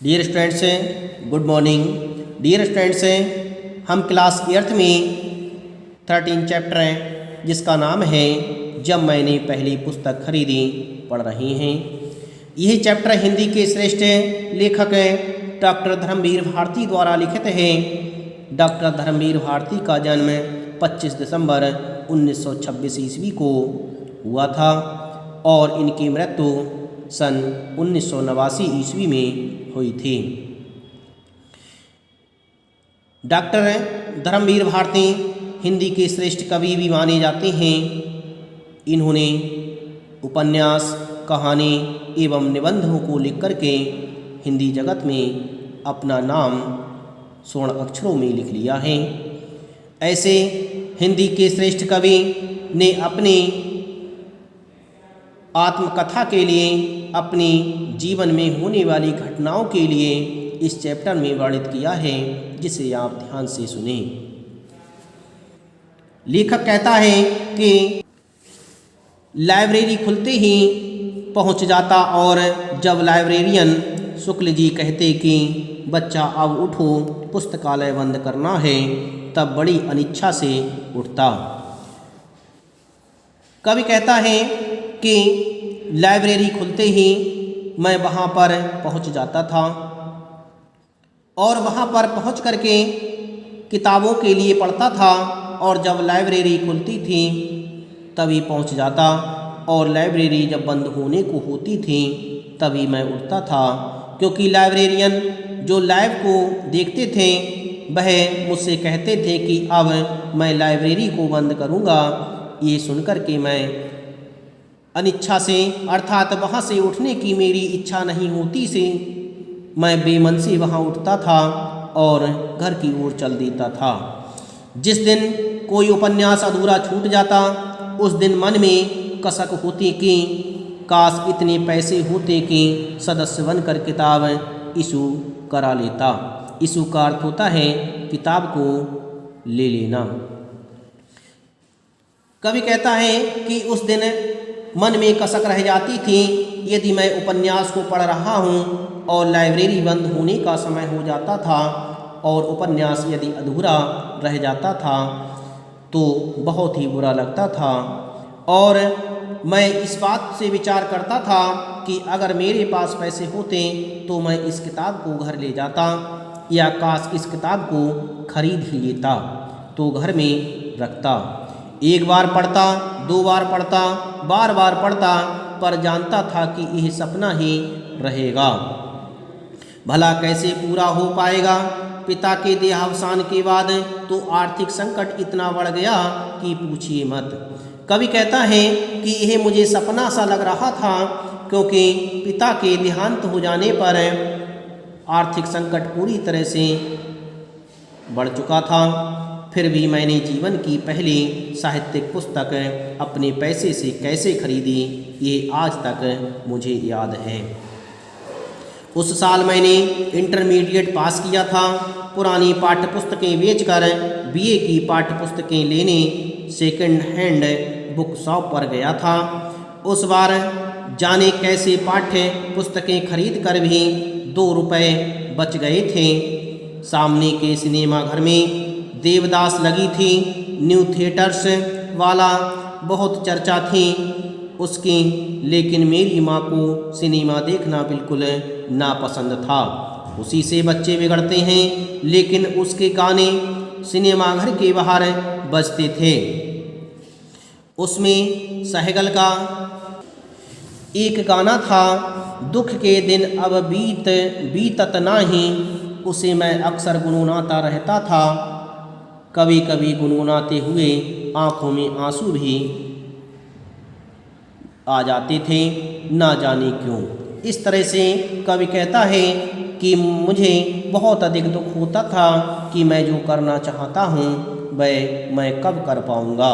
Dear students, good morning. Dear students, हम class 8th में 13 chapter हैं जिसका नाम है जब मैंने पहली पुस्तक खरीदी पढ़ रहे हैं। यह चैप्टर हिंदी के श्रेष्ठ लेखक डॉक्टर धर्मवीर भारती द्वारा लिखित है। डॉक्टर धर्मवीर भारती का जन्म 25 दिसंबर 1926 ईस्वी को हुआ था और इनकी मृत्यु सन 1989 ईस्वी में हुई थी। डॉक्टर धर्मवीर भारती हिंदी के श्रेष्ठ कवि भी माने जाते हैं। इन्होंने उपन्यास, कहानी एवं निबंधों को लिख करके हिंदी जगत में अपना नाम स्वर्ण अक्षरों में लिख लिया है। ऐसे हिंदी के श्रेष्ठ कवि ने अपनी आत्मकथा के लिए, अपनी जीवन में होने वाली घटनाओं के लिए इस चैप्टर में वर्णित किया है, जिसे आप ध्यान से सुने। लेखक कहता है कि लाइब्रेरी खुलते ही पहुंच जाता और जब लाइब्रेरियन शुक्ल जी कहते कि बच्चा अब उठो, पुस्तकालय बंद करना है, तब बड़ी अनिच्छा से उठता। कवि कहता है कि लाइब्रेरी खुलते ही मैं वहाँ पर पहुँच जाता था और वहाँ पर पहुँच करके किताबों के लिए पढ़ता था, और जब लाइब्रेरी खुलती थी तभी पहुँच जाता, और लाइब्रेरी जब बंद होने को होती थी तभी मैं उठता था, क्योंकि लाइब्रेरियन जो लाइव को देखते थे वह मुझसे कहते थे कि अब मैं लाइब्रेरी को बंद करूँगा। ये सुनकर के मैं अनिच्छा से, अर्थात वहाँ से उठने की मेरी इच्छा नहीं होती से, मैं बेमन से वहाँ उठता था और घर की ओर चल देता था। जिस दिन कोई उपन्यास अधूरा छूट जाता उस दिन मन में कसक होती कि काश इतने पैसे होते कि सदस्य बनकर किताब इशू करा लेता। इशू का अर्थ होता है किताब को ले लेना। कवि कहता है कि उस दिन मन में कसक रह जाती थी, यदि मैं उपन्यास को पढ़ रहा हूँ और लाइब्रेरी बंद होने का समय हो जाता था और उपन्यास यदि अधूरा रह जाता था तो बहुत ही बुरा लगता था, और मैं इस बात से विचार करता था कि अगर मेरे पास पैसे होते तो मैं इस किताब को घर ले जाता, या काश इस किताब को खरीद ही लेता तो घर में रखता। एक बार पढ़ता, दो बार पढ़ता, बार बार पढ़ता, पर जानता था कि यह सपना ही रहेगा, भला कैसे पूरा हो पाएगा। पिता के देहावसान के बाद तो आर्थिक संकट इतना बढ़ गया कि पूछिए मत। कवि कहता है कि यह मुझे सपना सा लग रहा था, क्योंकि पिता के देहांत हो जाने पर आर्थिक संकट पूरी तरह से बढ़ चुका था। फिर भी मैंने जीवन की पहली साहित्यिक पुस्तक अपने पैसे से कैसे खरीदी, ये आज तक मुझे याद है। उस साल मैंने इंटरमीडिएट पास किया था। पुरानी पाठ्य पुस्तकें बेचकर बीए की पाठ्य पुस्तकें लेने सेकंड हैंड बुक शॉप पर गया था। उस बार जाने कैसे पाठ्य पुस्तकें खरीद कर भी 2 रुपये बच गए थे। सामने के सिनेमा घर में देवदास लगी थी। न्यू थिएटर्स वाला बहुत चर्चा थी उसकी, लेकिन मेरी माँ को सिनेमा देखना बिल्कुल नापसंद था। उसी से बच्चे बिगड़ते हैं, लेकिन उसके गाने सिनेमा घर के बाहर बजते थे। उसमें सहगल का एक गाना था, दुख के दिन अब बीतत नाही, उसे मैं अक्सर गुनगुनाता रहता था। कभी कभी गुनगुनाते हुए आँखों में आंसू भी आ जाते थे, ना जाने क्यों। इस तरह से कवि कहता है कि मुझे बहुत अधिक दुख होता था कि मैं जो करना चाहता हूँ वह मैं कब कर पाऊँगा।